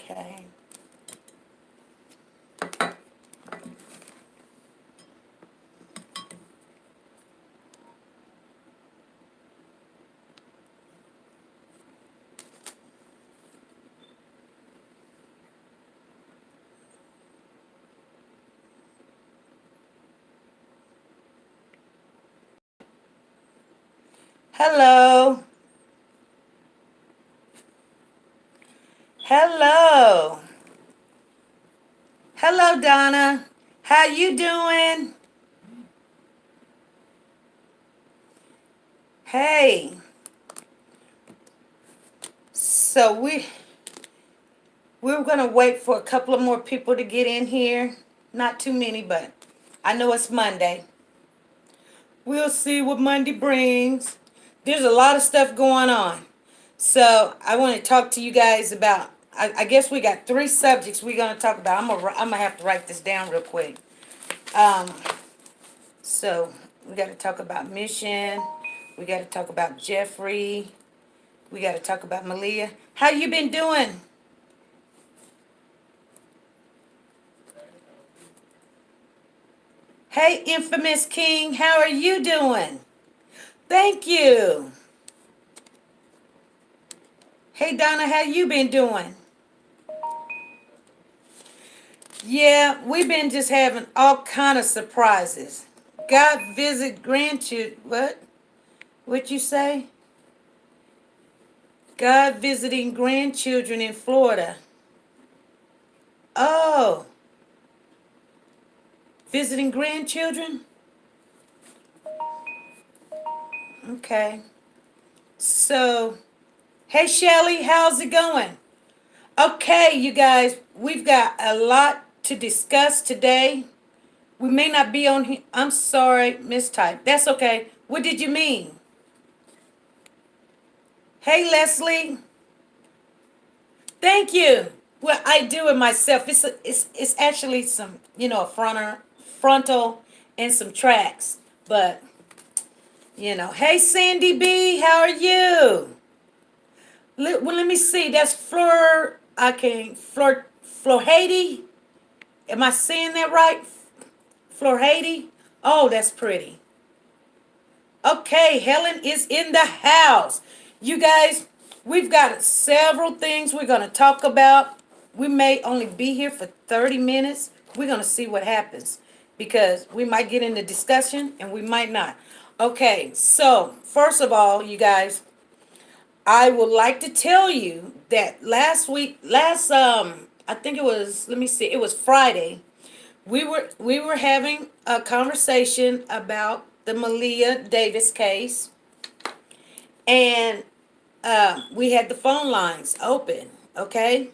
Okay. Hello. Hello. Hello, Donna. How you doing? Hey. So we're gonna wait for a couple of more people to get in here. Not too many, but I know it's Monday. We'll see what Monday brings. There's a lot of stuff going on. So I want to talk to you guys about. I guess we got three subjects we're gonna talk about. I'm gonna have to write this down real quick. Um, so we got to talk about mission. We got to talk about Jeffrey. We got to talk about Maleah. How you been doing? Hey, infamous king. How are you doing? Thank you. Hey, Donna. How you been doing? Yeah, we've been just having all kind of surprises. God visit grandchildren. What? What you say? God visiting grandchildren in Florida. Oh, visiting grandchildren? Okay. So, hey Shelly, how's it going? Okay, you guys, we've got a lot to discuss today. We may not be on here. I'm sorry, mistype. That's okay. What did you mean? Hey Leslie, thank you. Well, I do it myself. It's actually some, a frontal and some tracks. But, hey Sandy B, how are you? Well, let me see. That's Fleur. I can Flor Haiti. Am I saying that right? Flor Haiti. Oh, that's pretty. Okay, Helen is in the house. You guys, we've got several things we're gonna talk about. We may only be here for 30 minutes. We're gonna see what happens because we might get into discussion and we might not. Okay, so first of all, you guys, I would like to tell you that I think it was, let me see, it was Friday. We were having a conversation about the Malia Davis case, and we had the phone lines open. Okay,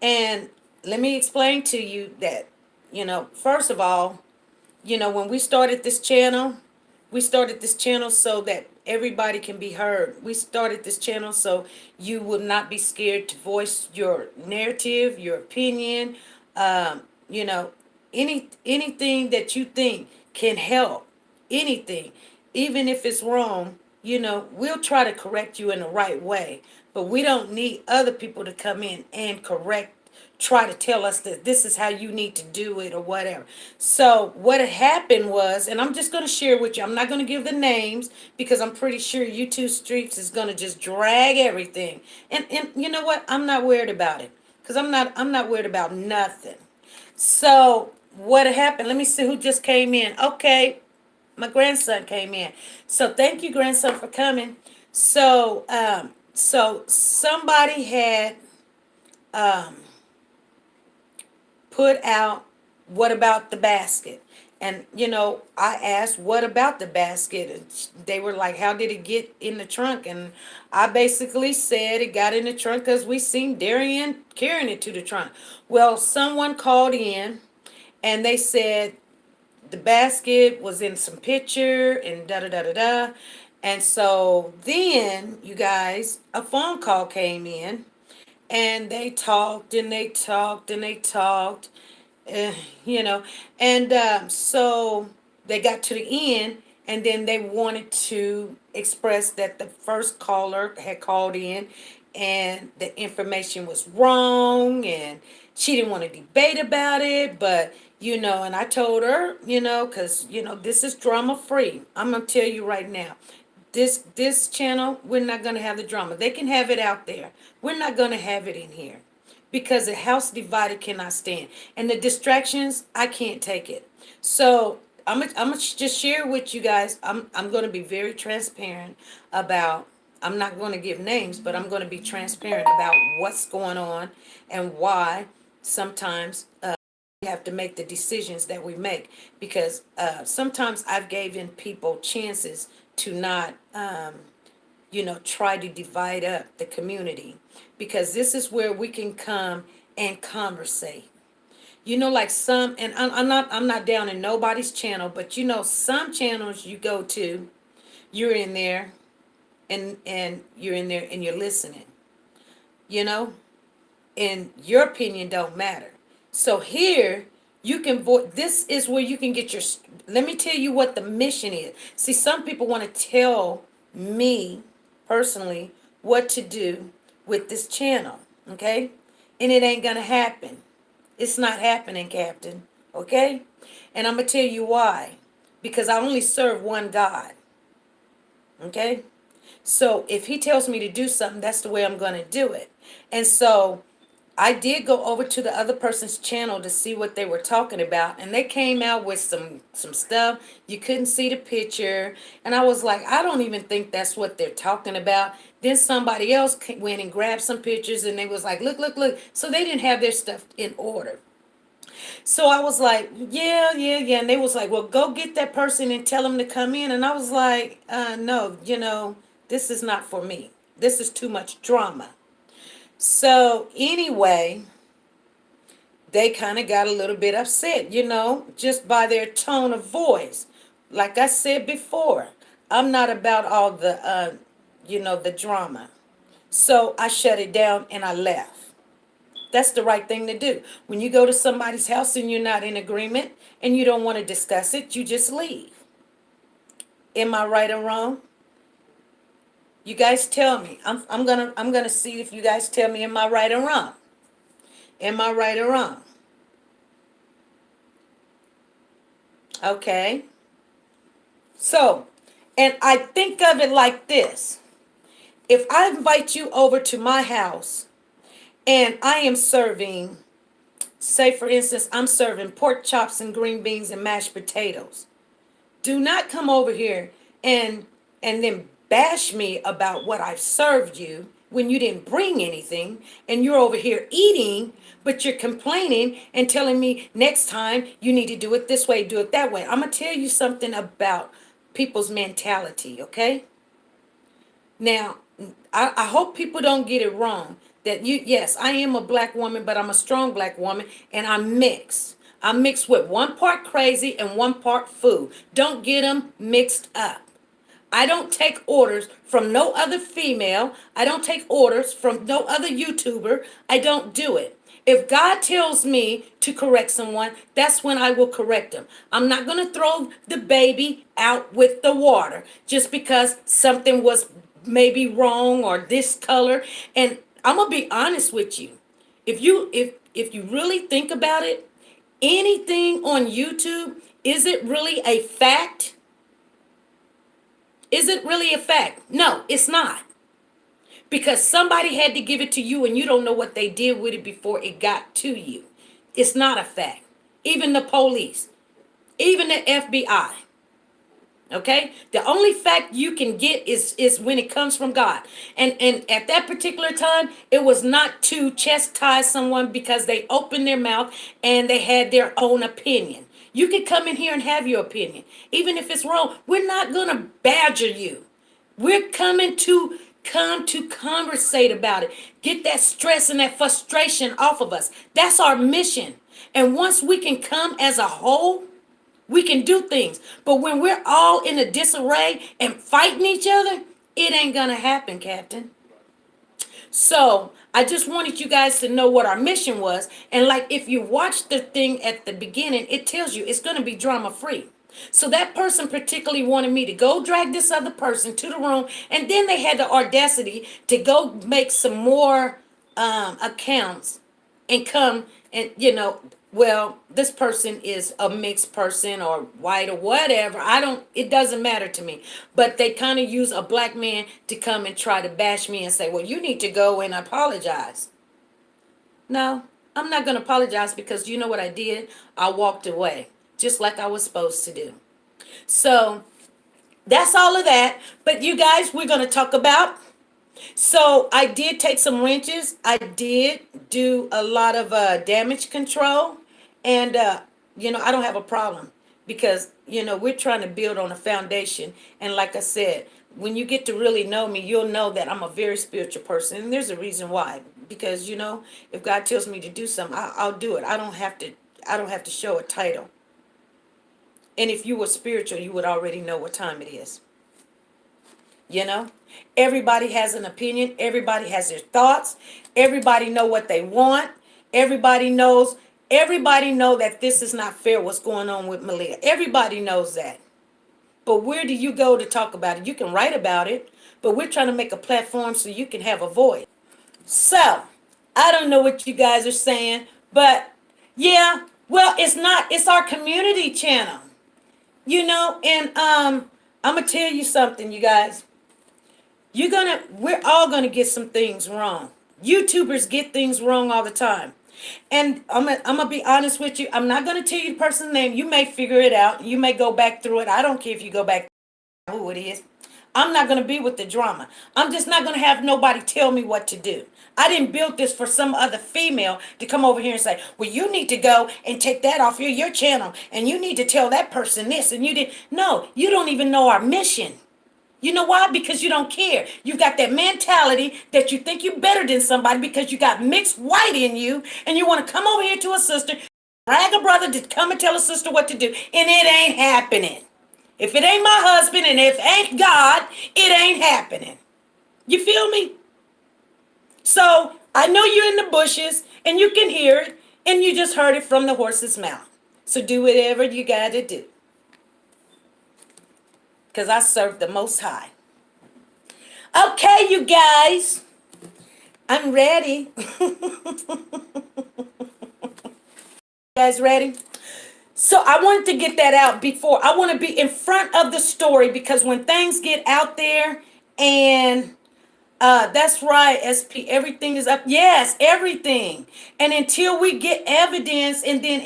and let me explain to you that first of all, when we started this channel so that everybody can be heard. We started this channel so you will not be scared to voice your narrative, your opinion, um, you know, anything that you think can help, anything, even if it's wrong. We'll try to correct you in the right way, but we don't need other people to come in and try to tell us that this is how you need to do it or whatever. So what had happened was, and I'm just going to share with you, I'm not going to give the names because I'm pretty sure YouTube Streets is going to just drag everything. And you know what? I'm not worried about it because I'm not worried about nothing. So what happened? Let me see who just came in. Okay, my grandson came in. So thank you, grandson, for coming. So somebody had um, put out, what about the basket? And I asked, what about the basket? And they were like, how did it get in the trunk? And I basically said it got in the trunk because we seen Darian carrying it to the trunk. Well, someone called in and they said the basket was in some picture and da da da da da. And so then, you guys, a phone call came in and they talked and they talked and they talked, uh, you know, and so they got to the end, and then they wanted to express that the first caller had called in and the information was wrong, and she didn't want to debate about it. But and I told her, because this is drama free. I'm gonna tell you right now, this channel, we're not gonna have the drama. They can have it out there. We're not gonna have it in here, because a house divided cannot stand, and the distractions, I can't take it. So I'm gonna just share with you guys. I'm gonna be very transparent about. I'm not going to give names, but I'm going to be transparent about what's going on and why sometimes we have to make the decisions that we make, because sometimes I've given people chances to not try to divide up the community, because this is where we can come and conversate. Like some, and I'm not down in nobody's channel, but some channels you go to, you're in there, and you're in there and you're listening, you know and your opinion don't matter. So here you can vote. This is where you can get your. Let me tell you what the mission is. See, some people want to tell me personally what to do with this channel, okay? And it ain't gonna happen. It's not happening, Captain, okay? And I'm gonna tell you why. Because I only serve one God, okay? So if he tells me to do something, that's the way I'm gonna do it. And so I did go over to the other person's channel to see what they were talking about, and they came out with some stuff. You couldn't see the picture, and I was like, I don't even think that's what they're talking about. Then somebody else went and grabbed some pictures, and they was like, look, look, look. So they didn't have their stuff in order. So I was like, yeah, yeah, yeah. And they was like, well, go get that person and tell them to come in. And I was like, no, this is not for me. This is too much drama. So anyway, they kind of got a little bit upset, just by their tone of voice. Like I said before, I'm not about all the drama. So I shut it down and I left. That's the right thing to do. When you go to somebody's house and you're not in agreement and you don't want to discuss it, you just leave. Am I right or wrong? You guys tell me. I'm gonna see if you guys tell me, am I right or wrong? Am I right or wrong? Okay. So, and I think of it like this. If I invite you over to my house and I am serving, say for instance, I'm serving pork chops and green beans and mashed potatoes. Do not come over here and then bash me about what I've served you when you didn't bring anything, and you're over here eating, but you're complaining and telling me next time you need to do it this way, do it that way. I'm going to tell you something about people's mentality, okay? Now, I hope people don't get it wrong. That yes, I am a black woman, but I'm a strong black woman, and I'm mixed. I'm mixed with one part crazy and one part food. Don't get them mixed up. I don't take orders from no other female. I don't take orders from no other YouTuber. I don't do it. If God tells me to correct someone, that's when I will correct them. I'm not going to throw the baby out with the water just because something was maybe wrong or this color. And I'm going to be honest with you. If you really think about it, anything on YouTube, is it really a fact? Is it really a fact? No, it's not. Because somebody had to give it to you and you don't know what they did with it before it got to you. It's not a fact. Even the police, even the FBI. Okay? The only fact you can get is when it comes from God. And at that particular time, it was not to chastise someone because they opened their mouth and they had their own opinion. You can come in here and have your opinion. Even if it's wrong, we're not going to badger you. We're coming to come to conversate about it. Get that stress and that frustration off of us. That's our mission. And once we can come as a whole, we can do things. But when we're all in a disarray and fighting each other, it ain't going to happen, Captain. So I just wanted you guys to know what our mission was. And like if you watch the thing at the beginning, it tells you it's going to be drama free. So that person particularly wanted me to go drag this other person to the room, and then they had the audacity to go make some more accounts and come and well, this person is a mixed person or white or whatever. I don't. It doesn't matter to me. But they kind of use a black man to come and try to bash me and say, "Well, you need to go and apologize." No, I'm not going to apologize because you know what I did? I walked away just like I was supposed to do. So that's all of that. But you guys, we're going to talk about. So I did take some wrenches. I did do a lot of damage control. And, I don't have a problem because, we're trying to build on a foundation. And like I said, when you get to really know me, you'll know that I'm a very spiritual person. And there's a reason why. Because, if God tells me to do something, I'll do it. I don't have to show a title. And if you were spiritual, you would already know what time it is. You know, everybody has an opinion. Everybody has their thoughts. Everybody know what they want. Everybody knows. Everybody know that this is not fair. What's going on with Maleah? Everybody knows that. But where do you go to talk about it? You can write about it, but we're trying to make a platform so you can have a voice. So I don't know what you guys are saying, but yeah, well, it's not. It's our community channel. And I'm gonna tell you something, you guys. We're all gonna get some things wrong. YouTubers get things wrong all the time. And I'm gonna be honest with you. I'm not gonna tell you the person's name. You may figure it out. You may go back through it. I don't care if you go back who it is. I'm not gonna be with the drama. I'm just not gonna have nobody tell me what to do. I didn't build this for some other female to come over here and say, well, you need to go and take that off your channel, and you need to tell that person this, and you did. No, you don't even know our mission. You know why? Because you don't care. You've got that mentality that you think you're better than somebody because you got mixed white in you, and you want to come over here to a sister, drag a brother to come and tell a sister what to do, and it ain't happening. If it ain't my husband and if it ain't God, it ain't happening. You feel me? So I know you're in the bushes and you can hear it, and you just heard it from the horse's mouth. So do whatever you got to do. Because I serve the Most High. Okay, you guys. I'm ready. You guys ready? So I wanted to get that out before. I want to be in front of the story because when things get out there and that's right, SP. Everything is up. Yes, everything. And until we get evidence, and then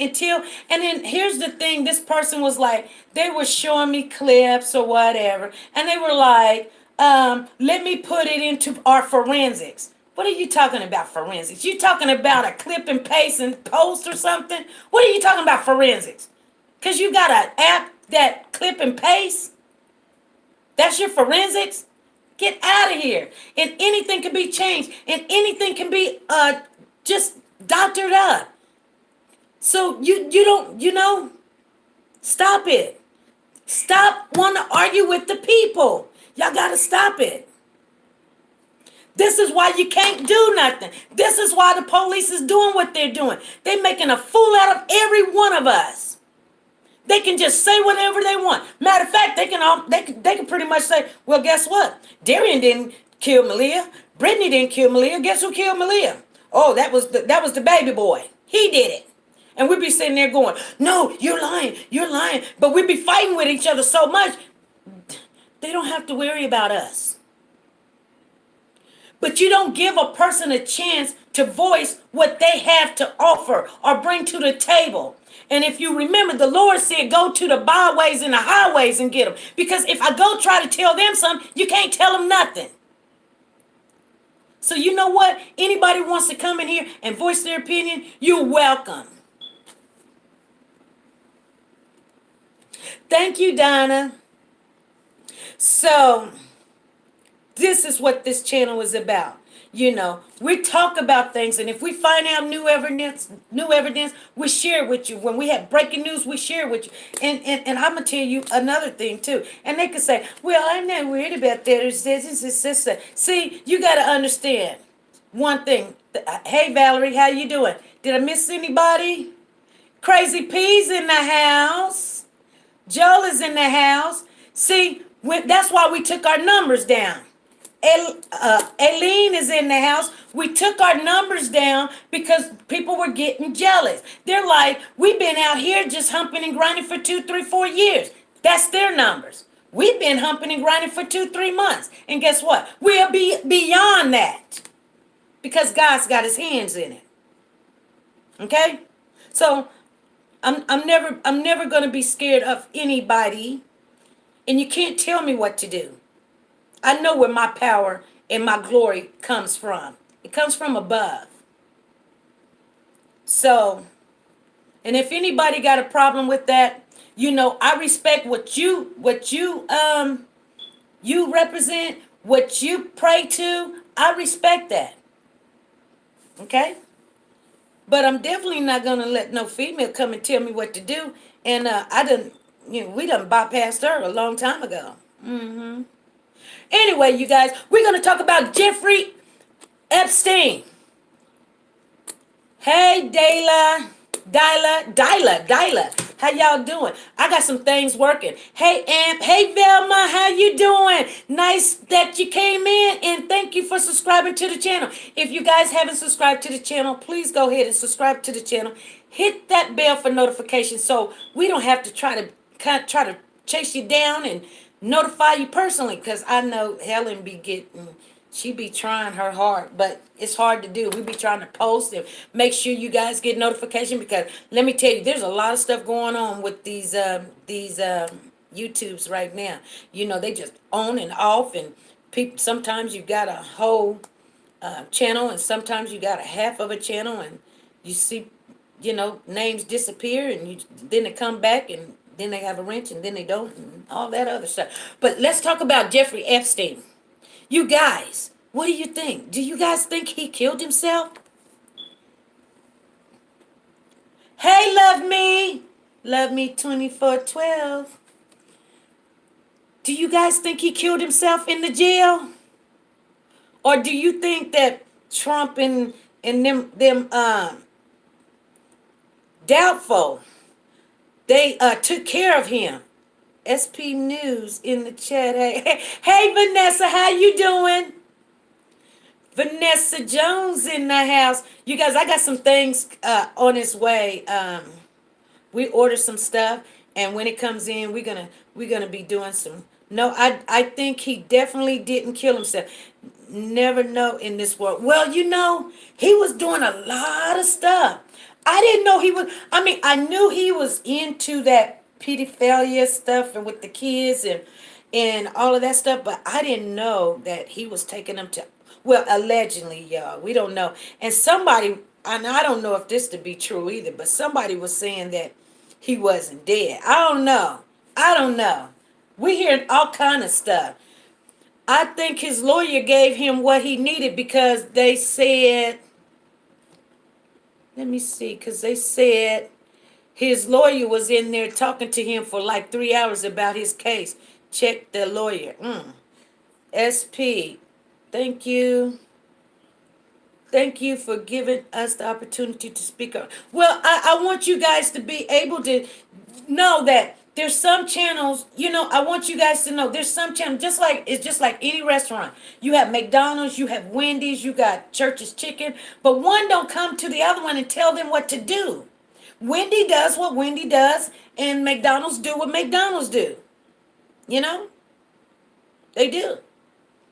here's the thing. This person was like, they were showing me clips or whatever, and they were like, let me put it into our forensics. What are you talking about, forensics? You talking about a clip and paste and post or something? What are you talking about, forensics? Because you got an app that clip and paste? That's your forensics? Get out of here. And anything can be changed. And anything can be just doctored up. So you don't, stop it. Stop wanting to argue with the people. Y'all got to stop it. This is why you can't do nothing. This is why the police is doing what they're doing. They're making a fool out of every one of us. They can just say whatever they want. Matter of fact, they can pretty much say, well, guess what? Darian didn't kill Maleah. Brittany didn't kill Maleah. Guess who killed Maleah? Oh, that was the baby boy. He did it. And we'd be sitting there going, no, you're lying. You're lying. But we'd be fighting with each other so much. They don't have to worry about us. But you don't give a person a chance to voice what they have to offer or bring to the table. And if you remember, the Lord said, go to the byways and the highways and get them. Because if I go try to tell them something, you can't tell them nothing. So you know what? Anybody wants to come in here and voice their opinion, you're welcome. Thank you, Donna. So this is what this channel is about. We talk about things, and if we find out new evidence, we share it with you. When we have breaking news, we share it with you. And I'm gonna tell you another thing too. And they can say, "Well, I'm not worried about that." Or this. See, you got to understand one thing. Hey, Valerie, how you doing? Did I miss anybody? Crazy P's in the house. Joel is in the house. See, that's why we took our numbers down. Aileen is in the house. We took our numbers down because people were getting jealous. They're like, we've been out here just humping and grinding for 2, 3, 4 years. That's their numbers. We've been humping and grinding for 2, 3 months. And guess what? We'll be beyond that because God's got his hands in it. Okay? So I'm never gonna be scared of anybody, and you can't tell me what to do. I know where my power and my glory comes from. It comes from above. So, and if anybody got a problem with that, I respect what you represent, what you pray to. I respect that. Okay? But I'm definitely not gonna let no female come and tell me what to do. And we done bypassed her a long time ago. Anyway, you guys, we're gonna talk about Jeffrey Epstein. Hey, Dyla. How y'all doing? I got some things working. Hey, Amp. Hey, Velma. How you doing? Nice that you came in, and thank you for subscribing to the channel. If you guys haven't subscribed to the channel, please go ahead and subscribe to the channel. Hit that bell for notifications so we don't have to try to chase you down and notify you personally, because I know Helen she be trying her hard, but it's hard to do. We be trying to post and make sure you guys get notification, because let me tell you, there's a lot of stuff going on with these YouTubes right now. They just on and off, and people, sometimes you got a whole channel, and sometimes you got a half of a channel, and you see, names disappear, and then they come back, and then they have a wrench, and then they don't, and all that other stuff. But let's talk about Jeffrey Epstein. You guys, what do you think? Do you guys think he killed himself? Hey, love me 2412. Do you guys think he killed himself in the jail? Or do you think that Trump and them doubtful, they took care of him? SP News in the chat. Hey, Vanessa, how you doing? Vanessa Jones in the house. You guys, I got some things on its way. We ordered some stuff, and when it comes in, we're gonna be doing some. No, I think he definitely didn't kill himself. Never know in this world. Well, he was doing a lot of stuff. I didn't know he was. I mean, I knew he was into that pedophilia stuff and with the kids and all of that stuff, but I didn't know that he was taking them to, well, allegedly, y'all, we don't know. And somebody, and I don't know if this to be true either, but somebody was saying that he wasn't dead. I don't know. We hear all kind of stuff. I think his lawyer gave him what he needed, because they said, let me see, because they said his lawyer was in there talking to him for like 3 hours about his case. Check the lawyer. SP, thank you. Thank you for giving us the opportunity to speak up. Well, I want you guys to be able to know that there's some channels, I want you guys to know there's some channels, it's just like any restaurant. You have McDonald's, you have Wendy's, you got Church's Chicken, but one don't come to the other one and tell them what to do. Wendy does what Wendy does, and McDonald's do what McDonald's do. They do.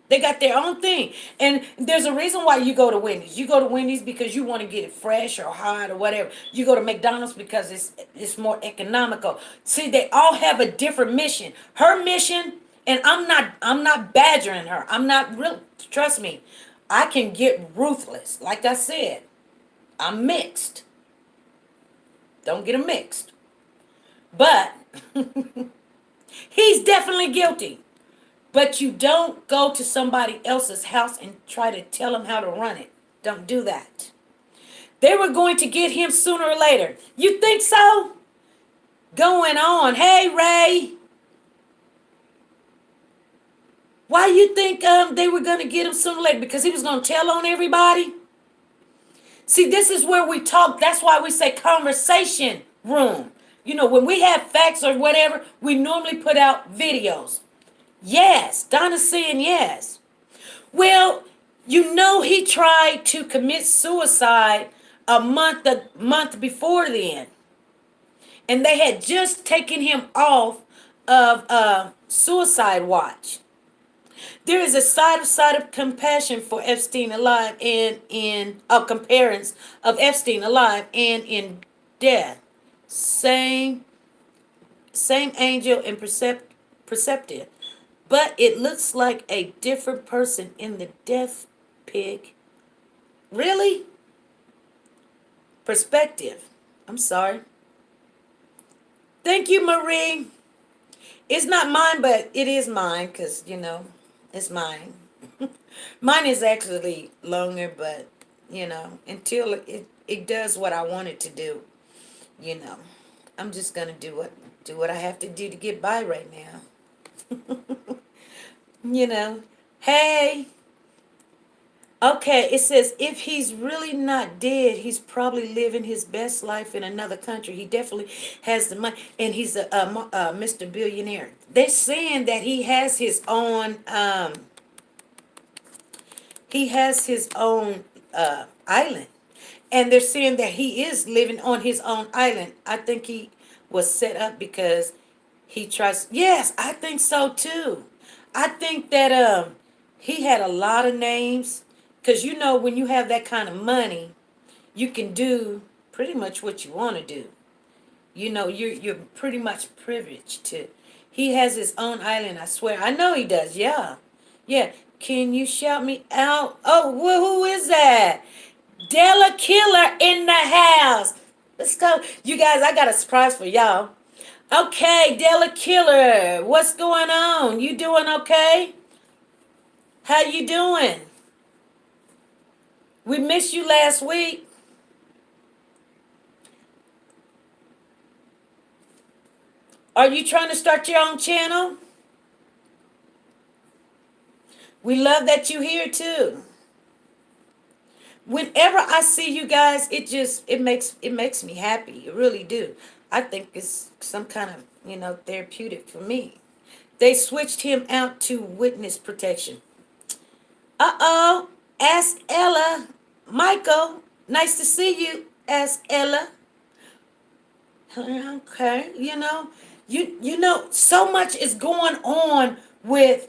They got their own thing. And there's a reason why you go to Wendy's. You go to Wendy's because you want to get it fresh or hot or whatever. You go to McDonald's because it's more economical. See, they all have a different mission. Her mission, and I'm not badgering her. I'm not real. Trust me. I can get ruthless. Like I said, I'm mixed. Don't get him mixed. But he's definitely guilty. But you don't go to somebody else's house and try to tell them how to run it. Don't do that. They were going to get him sooner or later. You think so? Going on. Hey, Ray. Why you think they were going to get him sooner or later? Because he was going to tell on everybody? See, this is where we talk. That's why we say conversation room. When we have facts or whatever, we normally put out videos. Yes, Donna's saying yes. Well, he tried to commit suicide a month before then, and they had just taken him off of suicide watch. There is a side of compassion for Epstein alive and in a comparison of Epstein alive and in death. Same same angel and perceptive. But it looks like a different person in the death pig. Really? Perspective. I'm sorry. Thank you, Marie. It's not mine, but it is mine because, it's mine. Mine is actually longer, but, until it does what I want it to do, you know, I'm just going to do what I have to do to get by right now. you know, hey, okay, it says if he's really not dead, he's probably living his best life in another country. He definitely has the money, and he's a Mr. Billionaire. They're saying that he has his own island, and they're saying that he is living on his own island. I think he was set up because he tries. Yes, I think so too. I think that he had a lot of names, because when you have that kind of money, you can do pretty much what you want to do. You're pretty much privileged to. He has his own island. I swear. I know he does. Yeah, yeah. Can you shout me out? Oh, who is that? Della Killer in the house. Let's go, you guys. I got a surprise for y'all. Okay, Della Killer, what's going on? You doing okay? How you doing? We missed you last week. Are you trying to start your own channel? We love that you here too. Whenever I see you guys, it makes me happy. It really do. I think it's some kind of therapeutic for me. They switched him out to witness protection. Uh-oh. Ask Ella. Michael, nice to see you. Ask Ella. Okay, so much is going on with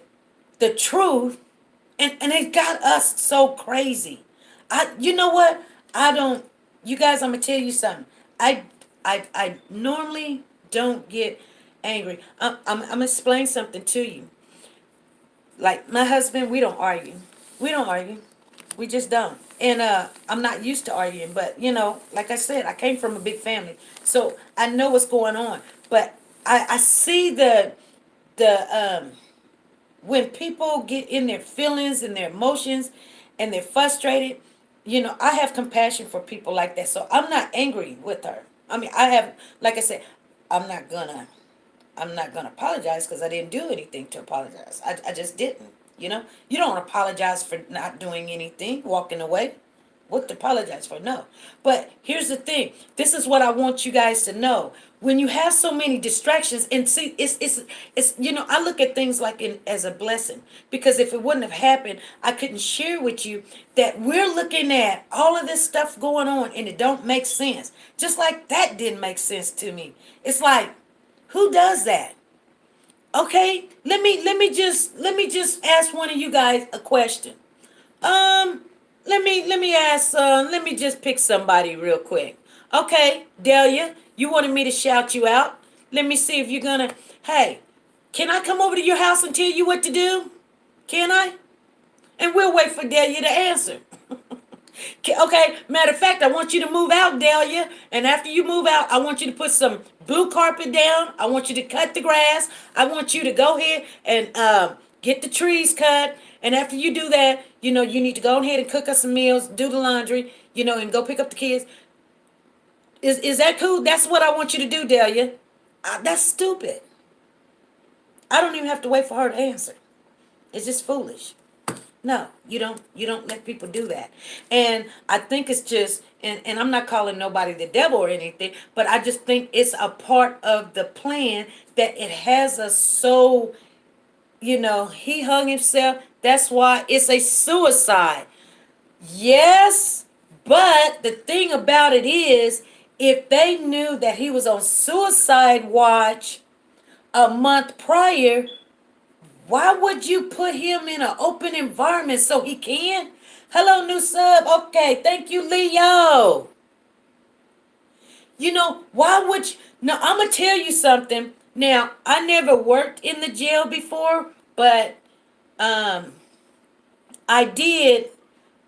the truth, and it got us so crazy. You know what? I don't. You guys, I'm gonna tell you something. I normally don't get angry. I'm gonna explain something to you. Like my husband, we don't argue. We don't argue. We just don't. And I'm not used to arguing, but like I said, I came from a big family, so I know what's going on. But I see the when people get in their feelings and their emotions, and they're frustrated. I have compassion for people like that, so I'm not angry with her. I mean, like I said, I'm not gonna I'm not gonna apologize because I didn't do anything to apologize. I just didn't. You don't apologize for not doing anything, walking away. What to apologize for? No. But here's the thing. This is what I want you guys to know. When you have so many distractions, and see, it's I look at things like as a blessing, because if it wouldn't have happened, I couldn't share with you that we're looking at all of this stuff going on, and it don't make sense. Just like that didn't make sense to me. It's like, who does that? Okay, let me just ask one of you guys a question. Let me just pick somebody real quick. Okay, Delia, you wanted me to shout you out. Let me see if you're gonna. Hey, can I come over to your house and tell you what to do? Can I? And we'll wait for Delia to answer. Okay, matter of fact, I want you to move out, Delia. And after you move out, I want you to put some blue carpet down. I want you to cut the grass. I want you to go ahead and get the trees cut. And after you do that, you need to go ahead and cook us some meals, do the laundry, and go pick up the kids. Is that cool? That's what I want you to do, Delia. That's stupid. I don't even have to wait for her to answer. It's just foolish. No, you don't let people do that. And I think and I'm not calling nobody the devil or anything, but I just think it's a part of the plan that it has us so, he hung himself. That's why it's a suicide. Yes, but the thing about it is, if they knew that he was on suicide watch a month prior, why would you put him in an open environment so he can? Hello, new sub. Okay, thank you, Leo. Why would you? No, I'm going to tell you something. Now, I never worked in the jail before, but um, I did.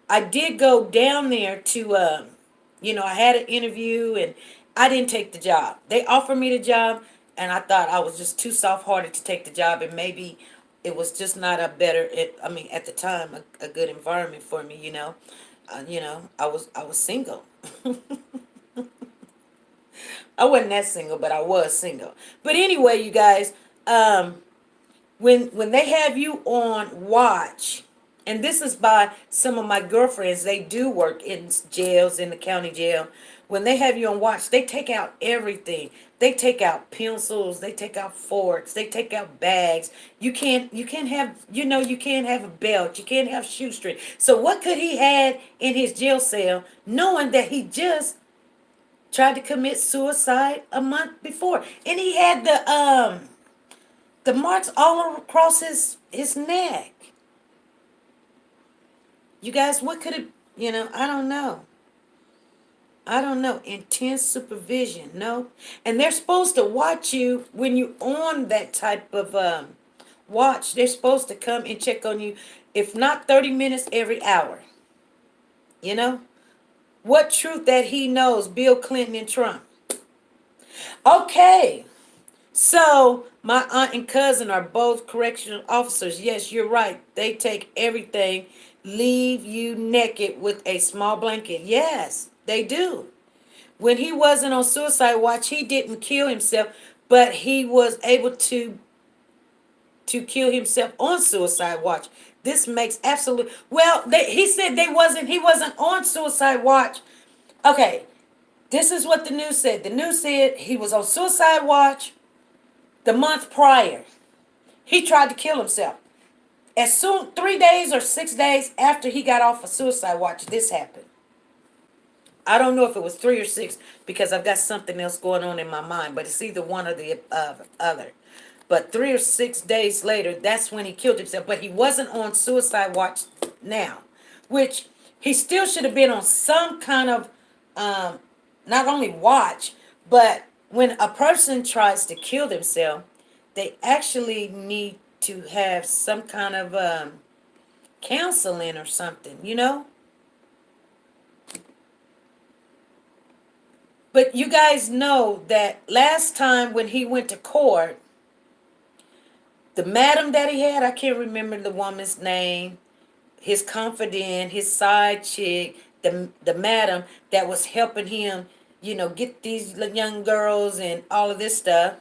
I did go down there to, I had an interview and I didn't take the job. They offered me the job, and I thought I was just too soft hearted to take the job, and maybe it was just not a better, I mean, at the time, a good environment for me, I was single. I wasn't that single, but I was single. But anyway, you guys, um, when they have you on watch, and this is by some of my girlfriends, they do work in jails, in the county jail. When they have you on watch, they take out everything. They take out pencils, they take out forks, they take out bags. You can't have, you can't have a belt, you can't have shoestring. So what could he had in his jail cell, knowing that he just tried to commit suicide a month before, and he had the marks all across his neck. You guys, what could it, I don't know. I don't know. Intense supervision, no. And they're supposed to watch you when you're on that type of watch. They're supposed to come and check on you, if not 30 minutes, every hour. You know? What truth that he knows, Bill Clinton and Trump. Okay. So, my aunt and cousin are both correctional officers. Yes, you're right. They take everything, leave you naked with a small blanket. Yes, they do. When he wasn't on suicide watch, he didn't kill himself, but he was able to kill himself on suicide watch. This makes absolute, well, he said he wasn't on suicide watch. Okay, this is what the news said. The news said he was on suicide watch the month prior. He tried to kill himself. As soon, 3 days or 6 days after he got off of suicide watch, this happened. I don't know if it was 3 or 6, because I've got something else going on in my mind, but it's either one or the other. But 3 or 6 days later, that's when he killed himself. But he wasn't on suicide watch now, which he still should have been on some kind of, not only watch, but when a person tries to kill themselves, they actually need to have some kind of counseling or something. But you guys know that last time when he went to court, the madam that he had, I can't remember the woman's name, his confidant, his side chick, the madam that was helping him, get these young girls and all of this stuff.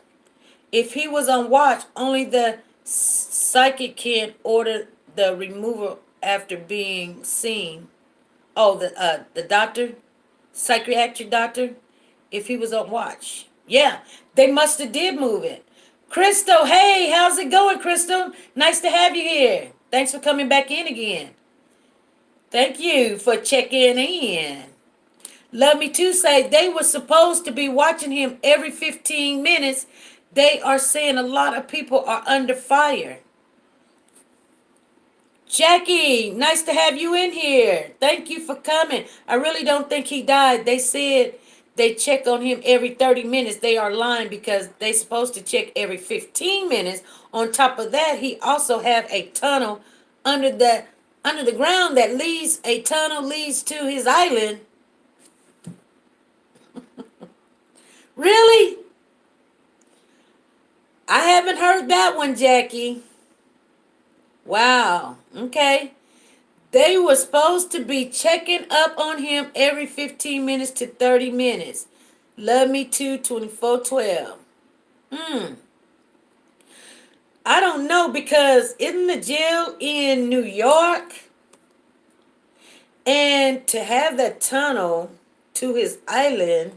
If he was on watch, only the psychic can order the removal after being seen. Oh, the doctor, psychiatric doctor, if he was on watch. Yeah, they must have did move it. Crystal, hey, how's it going, Crystal? Nice to have you here. Thanks for coming back in again. Thank you for checking in. Love Me To say they were supposed to be watching him every 15 minutes. They are saying a lot of people are under fire. Jackie, nice to have you in here. Thank you for coming. I really don't think he died. They said they check on him every 30 minutes. They are lying, because they supposed to check every 15 minutes. On top of that, he also have a tunnel under the ground that leads to his island. Really? I haven't heard that one, Jackie. Wow. Okay. They were supposed to be checking up on him every 15 minutes to 30 minutes. Love Me To 2412. I don't know, because in the jail in New York, and to have that tunnel, to his island.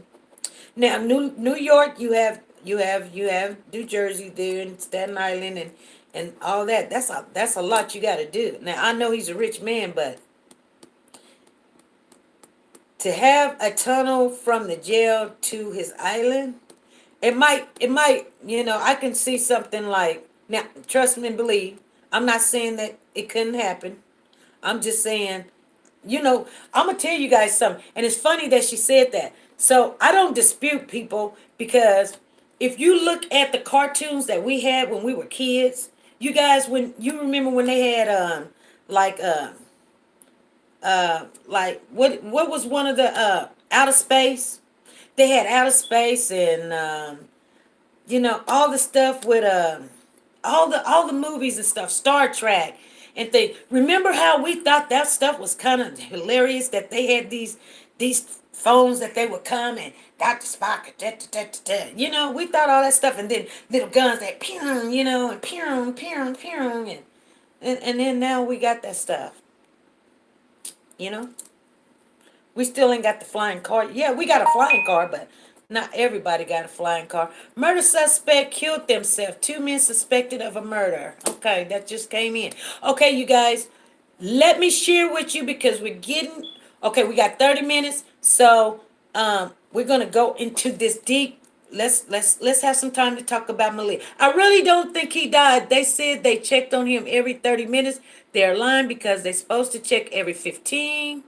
Now, New York, you have New Jersey there and Staten Island and all that. That's a lot you got to do. Now, I know he's a rich man, but to have a tunnel from the jail to his island, it might, I can see something like, now, trust me and believe, I'm not saying that it couldn't happen. I'm just saying, I'm gonna tell you guys something, and it's funny that she said that. So I don't dispute people, because if you look at the cartoons that we had when we were kids, you guys, when you remember when they had like like what was one of the outer space? They had outer space and all the stuff with all the movies and stuff, Star Trek and things. Remember how we thought that stuff was kind of hilarious, that they had these phones that they would come and Dr. Spock, da, da, da, da, da. We thought all that stuff, and then little guns that pew, and pew, pew, pew, and then now we got that stuff, you know. We still ain't got the flying car. Yeah, we got a flying car, but not everybody got a flying car. Murder suspect killed themselves. 2 men suspected of a murder. Okay, that just came in. Okay, you guys, let me share with you, because we're getting, okay, we got 30 minutes. So we're gonna go into this deep. Let's have some time to talk about Maleah. I really don't think he died. They said they checked on him every 30 minutes. They're lying, because they're supposed to check every 15.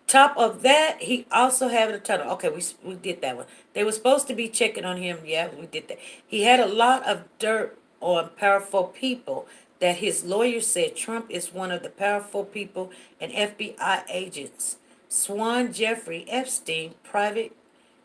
Top of that, he also had a tunnel. Okay, we did that one. They were supposed to be checking on him. Yeah, we did that. He had a lot of dirt on powerful people, that his lawyer said Trump is one of the powerful people and FBI agents. Swan Jeffrey Epstein, private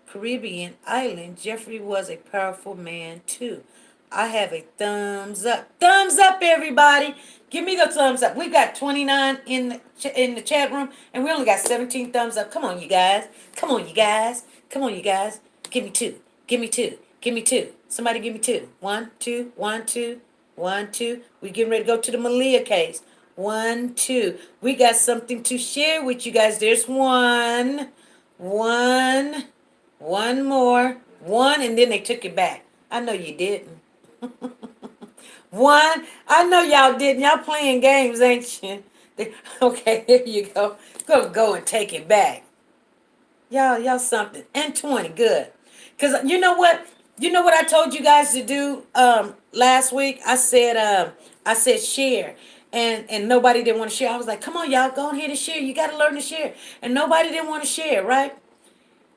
Caribbean island. Jeffrey was a powerful man too. I have a thumbs up. Thumbs up, everybody. Give me the thumbs up. We got 29 in the chat room, and we only got 17 thumbs up. Come on, you guys. Come on, you guys. Come on, you guys. Give me two. Give me two. Give me two. Somebody give me two. One, two, one, two, one, two. We getting ready to go to the Maleah case. One, two. We got something to share with you guys. There's one. One more. One, and then they took it back. I know you didn't. One, I know y'all didn't. Y'all playing games, ain't you? Okay, here you go. Go and take it back. Y'all something. And 20, good. Because you know what? You know what I told you guys to do last week? I said share. And nobody didn't want to share. I was like, come on, y'all, go ahead and share. You got to learn to share. And nobody didn't want to share, right?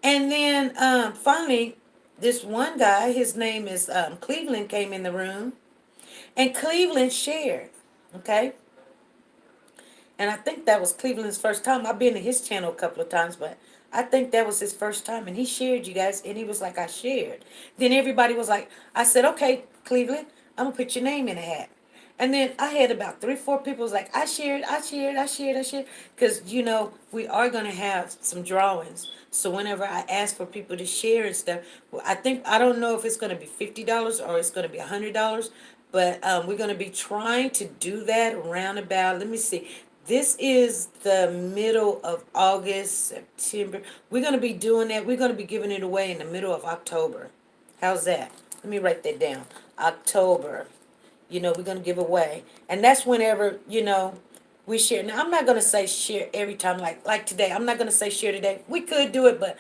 And then finally, this one guy, his name is Cleveland, came in the room. And Cleveland shared, okay? And I think that was Cleveland's first time. I've been to his channel a couple of times, but I think that was his first time. And he shared, you guys, and he was like, I shared. Then everybody was like, I said, okay, Cleveland, I'm going to put your name in a hat. And then I had about 3-4 people was like, I shared. Because, we are going to have some drawings. So whenever I ask for people to share and stuff, I don't know if it's going to be $50 or it's going to be $100. But we're going to be trying to do that around about, let me see. This is the middle of August, September. We're going to be doing that. We're going to be giving it away in the middle of October. How's that? Let me write that down. October. We're going to give away. And that's whenever, we share. Now, I'm not going to say share every time like today. I'm not going to say share today. We could do it, but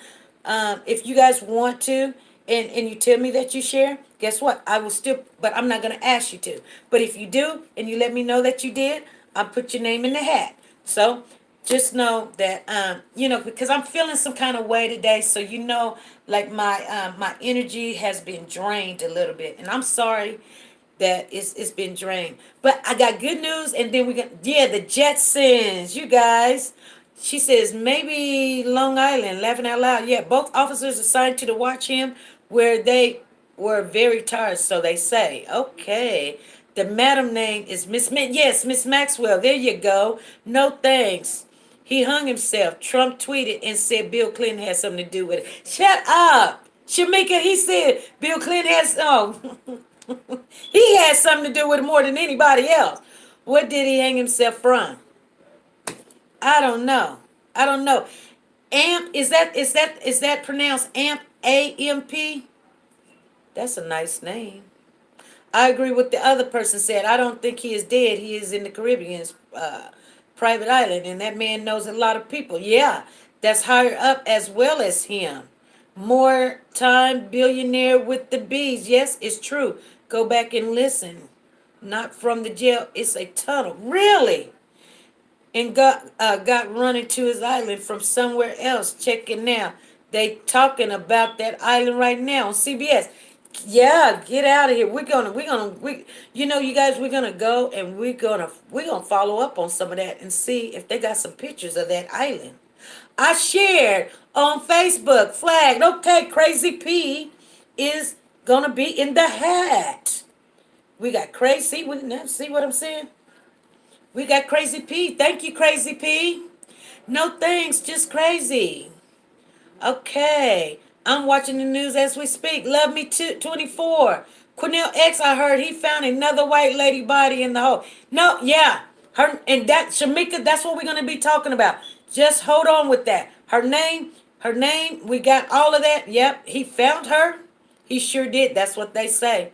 if you guys want to, and you tell me that you share, guess what? I will still, but I'm not going to ask you to. But if you do, and you let me know that you did, I'll put your name in the hat. So just know that, because I'm feeling some kind of way today. So, like my energy has been drained a little bit. And I'm sorry that it's been drained. But I got good news, and then we got, the Jetsons, you guys. She says, maybe Long Island, laughing out loud. Yeah, both officers assigned to watch him where they were very tired, so they say. Okay. The madam name is yes, Miss Maxwell. There you go. No thanks. He hung himself. Trump tweeted and said Bill Clinton had something to do with it. Shut up. Shamika, he said Bill Clinton has, he had something to do with it more than anybody else. What did he hang himself from? I don't know. Amp, is that pronounced Amp, A-M-P? That's a nice name. I agree with the other person said. I don't think he is dead. He is in the Caribbean's private island, and that man knows a lot of people. Yeah, that's higher up as well as him. More time billionaire with the bees. Yes, it's true. Go back and listen. Not from the jail. It's a tunnel. Really? And got running to his island from somewhere else. Check it now. They talking about that island right now on CBS. Yeah, get out of here. You guys, we're gonna go and we're gonna follow up on some of that and see if they got some pictures of that island. I shared on Facebook, flagged. Okay, Crazy P is gonna be in the hat. We got Crazy. See what I'm saying? We got Crazy P. Thank you, Crazy P. No thanks, just crazy. Okay. I'm watching the news as we speak. Love Me too, 24. Cornell X, I heard he found another white lady body in the hole. No, yeah. Her and that Shamika, that's what we're gonna be talking about. Just hold on with that. Her name, we got all of that. Yep, he found her. He sure did. That's what they say.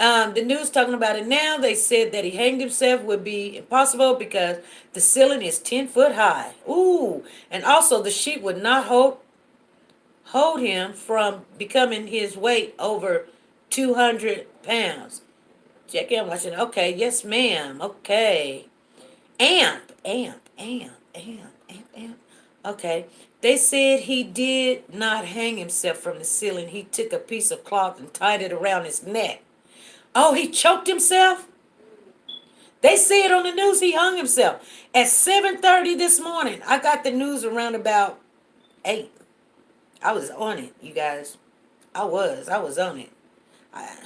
The news talking about it now. They said that he hanged himself would be impossible because the ceiling is 10 foot high. Ooh, and also the sheet would not hold him from becoming his weight over 200 pounds. Check in, watching. Okay, yes, ma'am. Okay. Amp. Okay. They said he did not hang himself from the ceiling. He took a piece of cloth and tied it around his neck. Oh, he choked himself? They said on the news he hung himself. At 7:30 this morning, I got the news around about 8. I was on it, you guys. I was on it. I,